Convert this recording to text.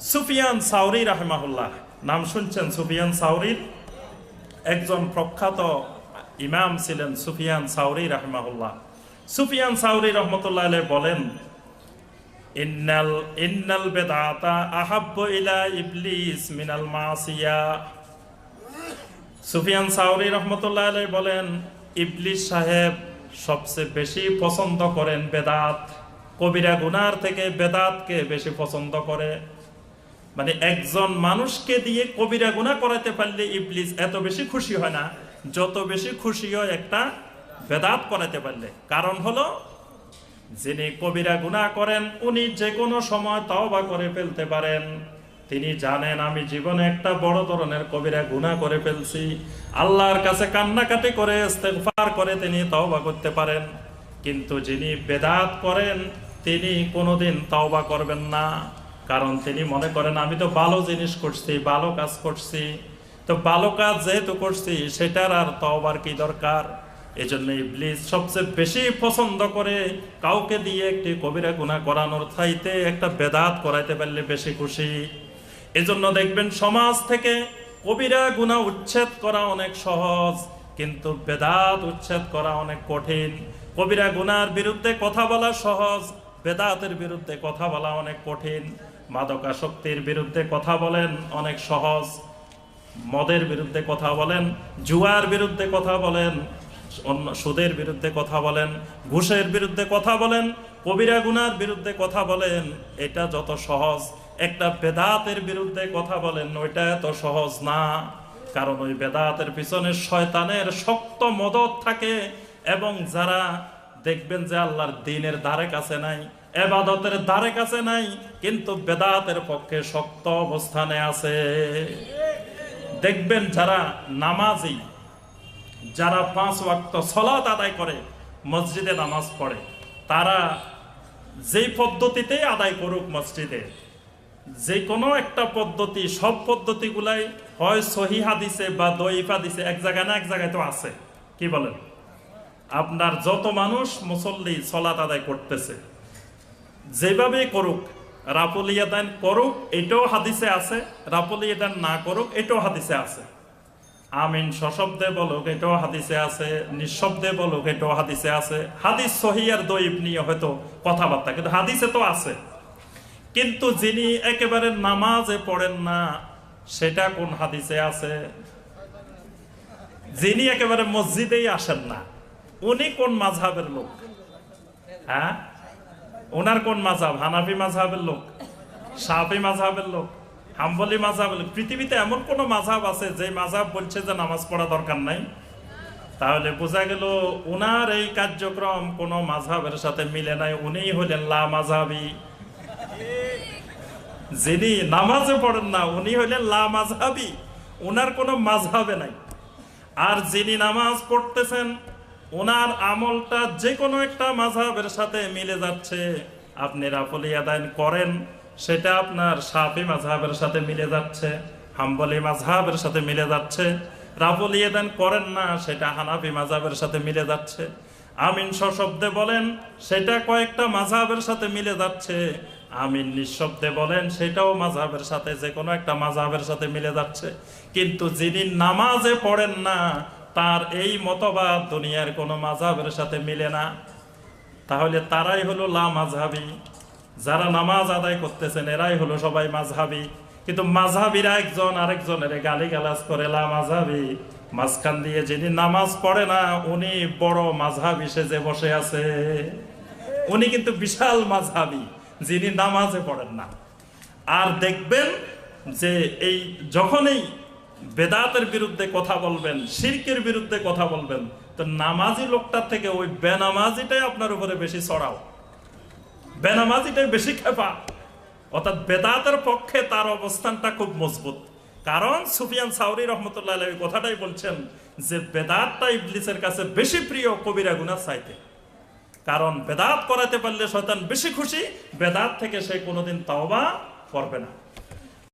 সুফিয়ান সাউরি রাহিমাহুল্লাহ, নাম শুনছেন? সুফিয়ান সাউরির একজন প্রখ্যাত ইমাম ছিলেন সুফিয়ান সাউরি রাহিমাহুল্লাহ। সুফিয়ান সাউরি রহমতুল্লাহ আলাইহি বলেন, ইন্নাল ইন্নাল বিদআতা আহাব্বু ইলা ইবলিস মিনাল মাসিয়া। সুফিয়ান সাউরি রহমতুল্লাহ আলাইহি বলেন, ইবলিস সাহেব সবচেয়ে বেশি পছন্দ করেন বেদাত, কবিরা গুনার থেকে বেদাতকে বেশি পছন্দ করে। মানে একজন মানুষকে দিয়ে কবিরা গুনাহ করাতে পারলে ইবলিস এত বেশি খুশি হয় না যত বেশি খুশি হয় একটা বেদাত করাতে পারলে। কারণ হলো, যিনি কবিরা গুনাহ করেন উনি যে কোনো সময় তওবা করে ফেলতে পারেন। তিনি জানেন আমি জীবনে একটা বড় ধরনের কবিরা গুনাহ করে ফেলছি, আল্লাহর কাছে কান্নাকাটি করে ইস্তেগফার করে তিনি তওবা করতে পারেন। কিন্তু যিনি বেদাত করেন তিনি কোনোদিন তওবা করবেন না, কারণ তিনি মনে করেন আমি তো ভালো জিনিস করছি, ভালো কাজ করছি, তো ভালো কাজ যেহেতু করছি সেটার আর তওবার কি দরকার। এজন্য ইবলিস সবচেয়ে বেশি পছন্দ করে কাউকে দিয়ে একটি কবিরা গুনাহ করানোর চাইতে একটা বেদাত করাইতে পারলে বেশি খুশি। এজন্য দেখবেন সমাজ থেকে কবিরা গুনাহ উচ্ছেদ করা অনেক সহজ, কিন্তু বেদাত উচ্ছেদ করা অনেক কঠিন। কবিরা গুনার বিরুদ্ধে কথা বলা সহজ, বেদাতের বিরুদ্ধে কথা বলা অনেক কঠিন। মাদকাসক্তির বিরুদ্ধে কথা বলেন অনেক সহজ, মদের বিরুদ্ধে কথা বলেন, জুয়ার বিরুদ্ধে কথা বলেন, সুদের বিরুদ্ধে কথা বলেন, ঘুষের বিরুদ্ধে কথা বলেন, কবিরা গুনার বিরুদ্ধে কথা বলেন, এটা যত সহজ একটা বেদাতের বিরুদ্ধে কথা বলেন ওইটা এত সহজ না। কারণ ওই বেদাতের পিছনে শয়তানের শক্ত মদত থাকে, এবং যারা দেখবেন যে আল্লাহর দ্বীনের ধারে কাছে নাই, ইবাদতের ধারে কাছে নাই, কিন্তু বেদাতের পক্ষে শক্ত অবস্থানে আছে। দেখবেন যারা নামাজি, যারা 5 ওয়াক্ত সালাত আদায় করে, মসজিদে নামাজ পড়ে, তারা যেই পদ্ধতিতেই আদায় করুক মসজিদে, যে কোনো একটা পদ্ধতি, সব পদ্ধতিগুলাই হয় সহিহ হাদিসে বা দঈফ হাদিসে, এক জায়গায় না এক জায়গায় তো আছে। কি বলেন? আপনার যত মানুষ মুসল্লি সালাত আদায় করতেছে, যেভাবে করুক, রাফুল ইয়াদান করুক এটাও হাদিসে আছে, রাফুল ইয়াদান না করুক এটাও হাদিসে আছে, আমিন সশব্দে বলুক এটাও হাদিসে আছে, নিঃশব্দে বলুক এটাও হাদিসে আছে। হাদিস সহিহ আর দঈফ নিয়ে হয়তো কথাবার্তা, কিন্তু হাদিসে তো আছে। কিন্তু যিনি একেবারে নামাজে পড়েন না সেটা কোন হাদিসে আছে? যিনি একেবারে মসজিদেই আসেন না উনি কোন মাযহাবের লোক? হ্যাঁ, ওনার কোন মাযহাব? হানাফি মাযহাবের লোক, শাফি মাযহাবের লোক, হাম্বলি মাযহাবের লোক? পৃথিবীতে এমন কোন মাযহাব আছে যে মাযহাব বলছে যে নামাজ পড়া দরকার নাই? তাহলে বোঝা গেল ওনার এই কার্যক্রম কোন মাযহাবের সাথে মিলে নাই, উনিই হলেন লা মাযহাবি। যিনি নামাজে পড়েন না উনি হলেন লা মাযহাবি, ওনার কোনো মাযহাবে নাই। আর যিনি নামাজ পড়তেছেন ওনার আমলটা যে কোনো একটা মাযহাবের সাথে মিলে যাচ্ছে। আপনি রাফুল ইয়াদাইন করেন, সেটা আপনার শাফি মাযহাবের সাথে মিলে যাচ্ছে, হাম্বলি মাযহাবের সাথে মিলে যাচ্ছে। রাফুল ইয়াদাইন করেন না, সেটা হানাফি মাযহাবের সাথে মিলে যাচ্ছে। আমিন সশব্দে বলেন, সেটা কয়েকটা মাযহাবের সাথে মিলে যাচ্ছে। আমিন নিঃশব্দে বলেন, সেটাও মাযহাবের সাথে, যে কোনো একটা মাযহাবের সাথে মিলে যাচ্ছে। কিন্তু যিনি নামাজে পড়েন না তার এই মতবাদ দুনিয়ার কোনো মাযহাবের সাথে মিলে না। তাহলে তারাই হলো লা মাযহাবি। যারা নামাজ আদায় করতেছেন এরাই হলো সবাই মাযহাবি। কিন্তু মাযহাবিরা একজন আরেকজনের গালিগালাজ করে লা মাযহাবি, মাঝখান দিয়ে যিনি নামাজ পড়ে না উনি বড় মাযহাবি সেজে বসে আছে। উনি কিন্তু বিশাল মাযহাবি, যিনি নামাজে পড়েন না। আর দেখবেন যে এই যখনই বেদাতের বিরুদ্ধে কথা বলবেন, শিরকের বিরুদ্ধে কথা বলবেন, তো নামাজি লোকটার থেকে ওই বেনামাজিটাই আপনার উপরে বেশি চড়াও, বেনামাজিটাই বেশি খেপা। অর্থাৎ বেদাতের পক্ষে তার অবস্থানটা খুব মজবুত। কারণ সুফিয়ান সাউরি রহমতুল্লাহ আলাইহি কথাটাই বলছেন যে বেদাতটা ইবলিসের কাছে বেশি প্রিয় কবিরা গুনাহ চাইতে। কারণ বেদাত করাতে পারলে শয়তান বেশি খুশি, বেদাত থেকে সে কোনোদিন তাওবা করবে না।